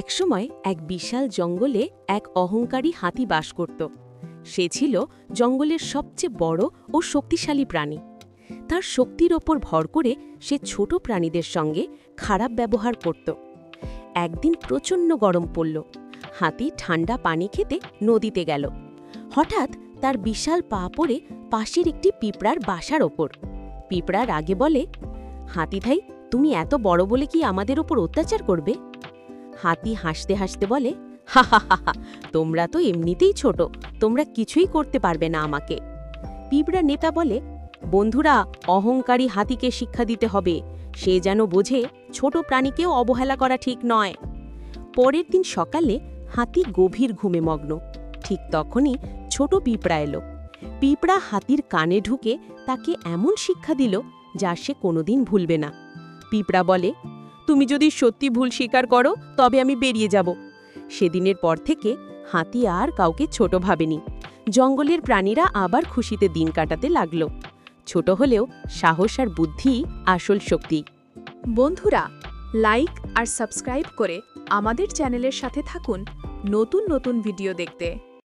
একসময় এক বিশাল জঙ্গলে এক অহংকারী হাতি বাস করত। সে ছিল জঙ্গলের সবচেয়ে বড় ও শক্তিশালী প্রাণী। তার শক্তির ওপর ভর করে সে ছোট প্রাণীদের সঙ্গে খারাপ ব্যবহার করত। একদিন প্রচণ্ড গরম পড়ল। হাতি ঠান্ডা পানি খেতে নদীতে গেল। হঠাৎ তার বিশাল পা পড়ে পাশের একটি পিঁপড়ার বাসার ওপর। পিঁপড়া রাগে বলে, হাতি ভাই, তুমি এত বড় বলে কি আমাদের ওপর অত্যাচার করবে? হাতি হাসতে হাসতে বলে, হা হা হা হা, তোমরা তো এমনিতেই ছোট, তোমরা কিছুই করতে পারবে না আমাকে। পিঁপড়া নেতা বলে, বন্ধুরা, অহংকারী হাতিকে শিক্ষা দিতে হবে। সে যেন বোঝে ছোট প্রাণীকেও অবহেলা করা ঠিক নয়। পরের দিন সকালে হাতি গভীর ঘুমে মগ্ন। ঠিক তখনই ছোট পিঁপড়া এলো। পিঁপড়া হাতির কানে ঢুকে তাকে এমন শিক্ষা দিল যা সে কোনোদিন ভুলবে না। পিঁপড়া বলে, তুমি যদি সত্যি ভুল স্বীকার করো তবে আমি বেরিয়ে যাব। সেদিনের পর থেকে হাতি আর কাউকে ছোট ভাবেনি। জঙ্গলের প্রাণীরা আবার খুশিতে দিন কাটাতে লাগল। ছোট হলেও সাহস আর বুদ্ধি আসল শক্তি। বন্ধুরা, লাইক আর সাবস্ক্রাইব করে আমাদের চ্যানেলের সাথে থাকুন নতুন নতুন ভিডিও দেখতে।